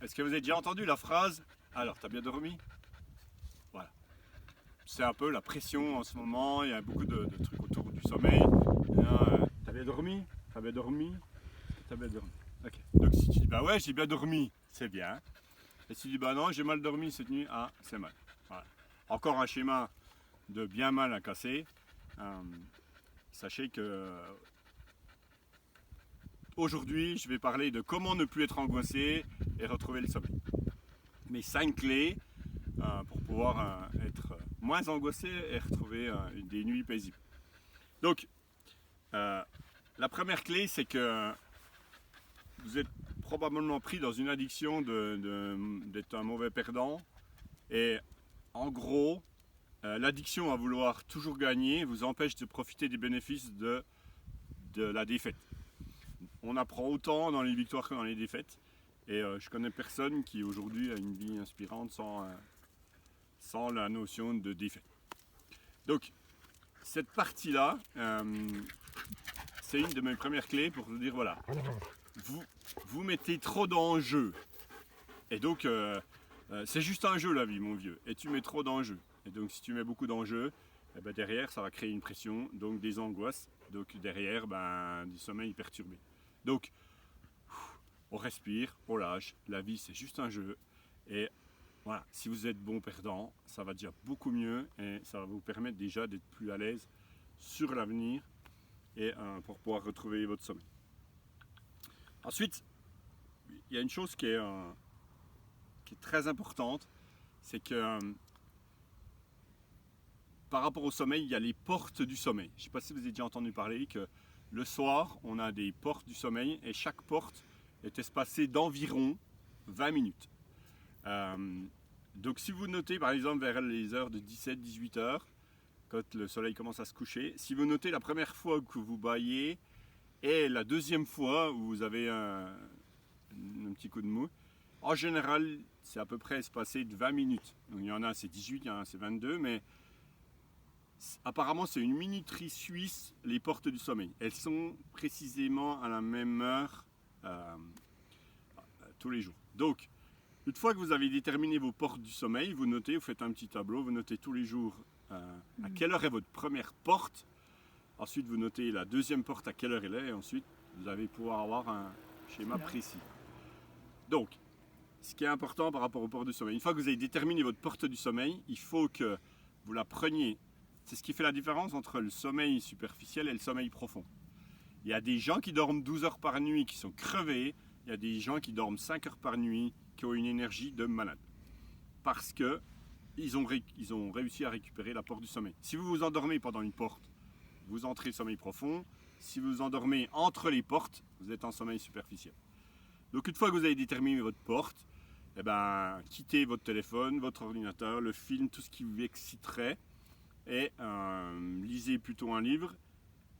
Est-ce que vous avez déjà entendu la phrase « Alors, t'as bien dormi ?» Voilà. C'est un peu la pression en ce moment, il y a beaucoup de trucs autour du sommeil. T'as bien dormi? T'as bien dormi? T'as bien dormi? Ok. Donc si tu dis bah ouais j'ai bien dormi, c'est bien. Et si tu dis bah non j'ai mal dormi cette nuit, ah c'est mal. Voilà. Encore un schéma de bien mal à casser. Euh, Sachez que aujourd'hui je vais parler de comment ne plus être angoissé et retrouver le sommeil. Mes 5 clés pour pouvoir être moins angoissé et retrouver des nuits paisibles. Donc la première clé c'est que vous êtes probablement pris dans une addiction d'être un mauvais perdant. Et en gros, l'addiction à vouloir toujours gagner vous empêche de profiter des bénéfices de la défaite. On apprend autant dans les victoires que dans les défaites. Et je connais personne qui aujourd'hui a une vie inspirante sans la notion de défaite. Donc, cette partie-là, c'est une de mes premières clés pour vous dire voilà, vous mettez trop d'enjeux. Et donc, c'est juste un jeu la vie, mon vieux. Et tu mets trop d'enjeux. Et donc, si tu mets beaucoup d'enjeux, eh ben, derrière, ça va créer une pression, donc des angoisses. Donc, derrière, du sommeil perturbé. Donc, on respire, on lâche. La vie, c'est juste un jeu. Et voilà, si vous êtes bon perdant, ça va déjà beaucoup mieux. Et ça va vous permettre déjà d'être plus à l'aise sur l'avenir et pour pouvoir retrouver votre sommeil. Ensuite, il y a une chose qui est très importante, c'est que par rapport au sommeil, il y a les portes du sommeil. Je ne sais pas si vous avez déjà entendu parler que le soir, on a des portes du sommeil et chaque porte est espacée d'environ 20 minutes. Donc si vous notez par exemple vers les heures de 17-18 heures, quand le soleil commence à se coucher, si vous notez la première fois que vous bâillez et la deuxième fois où vous avez un petit coup de mou, en général, c'est à peu près espacé de 20 minutes. Donc, il y en a, c'est 18, il y en a, c'est 22, mais apparemment, c'est une minuterie suisse, les portes du sommeil. Elles sont précisément à la même heure tous les jours. Donc, une fois que vous avez déterminé vos portes du sommeil, vous notez, vous faites un petit tableau, vous notez tous les jours à quelle heure est votre première porte. Ensuite, vous notez la deuxième porte à quelle heure elle est, et ensuite, vous allez pouvoir avoir un schéma précis. Donc, ce qui est important par rapport aux portes du sommeil, une fois que vous avez déterminé votre porte du sommeil, il faut que vous la preniez. C'est ce qui fait la différence entre le sommeil superficiel et le sommeil profond. Il y a des gens qui dorment 12 heures par nuit qui sont crevés, il y a des gens qui dorment 5 heures par nuit qui ont une énergie de malade. Parce que ils ont réussi à récupérer la porte du sommeil. Si vous vous endormez pendant une porte, vous entrez sommeil profond. Si vous vous endormez entre les portes, vous êtes en sommeil superficiel. Donc une fois que vous avez déterminé votre porte, eh ben, quittez votre téléphone, votre ordinateur, le film, tout ce qui vous exciterait et lisez plutôt un livre.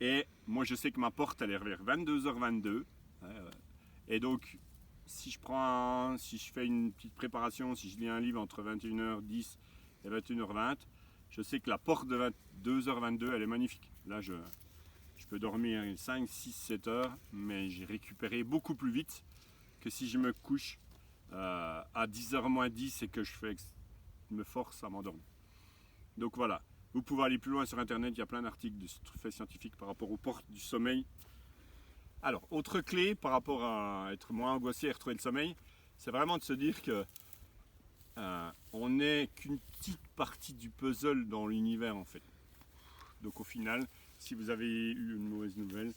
Et moi je sais que ma porte elle est vers 22h22. Et donc si je fais une petite préparation, si je lis un livre entre 21h10 et 21h20, je sais que la porte de 22h22 elle est magnifique. Là je peux dormir 5, 6, 7 heures, mais j'ai récupéré beaucoup plus vite que si je me couche à 10h moins 10 et que je me force à m'endormir. Donc voilà, vous pouvez aller plus loin sur internet, il y a plein d'articles de faits scientifiques par rapport aux portes du sommeil. Alors, autre clé par rapport à être moins angoissé et retrouver le sommeil, c'est vraiment de se dire que on n'est qu'une petite partie du puzzle dans l'univers en fait. Donc au final, si vous avez eu une mauvaise nouvelle,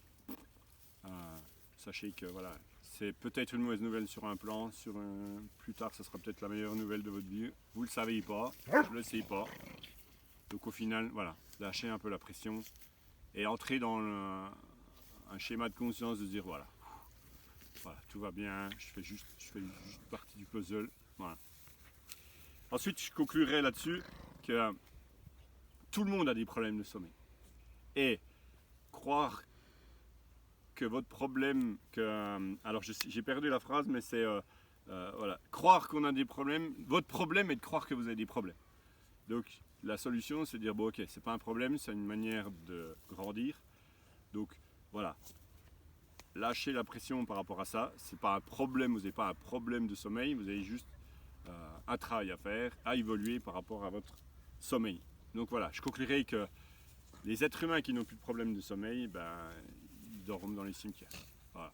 sachez que voilà, c'est peut-être une mauvaise nouvelle sur un plan, plus tard ça sera peut-être la meilleure nouvelle de votre vie. Vous ne le savez pas, je ne le sais pas. Donc au final, voilà, lâchez un peu la pression et entrez dans un schéma de conscience de dire voilà, tout va bien, je fais juste partie du puzzle. Voilà. Ensuite, je conclurai là-dessus que tout le monde a des problèmes de sommeil. Et croire que votre problème, alors j'ai perdu la phrase, mais c'est voilà, croire qu'on a des problèmes. Votre problème est de croire que vous avez des problèmes. Donc la solution, c'est de dire bon, ok, c'est pas un problème, c'est une manière de grandir. Donc voilà, lâchez la pression par rapport à ça. C'est pas un problème, vous n'avez pas un problème de sommeil, vous avez juste un travail à faire, à évoluer par rapport à votre sommeil. Donc voilà, je conclurai que les êtres humains qui n'ont plus de problème de sommeil, ils dorment dans les cimetières. Voilà.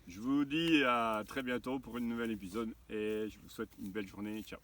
Je vous dis à très bientôt pour un nouvel épisode et je vous souhaite une belle journée. Ciao.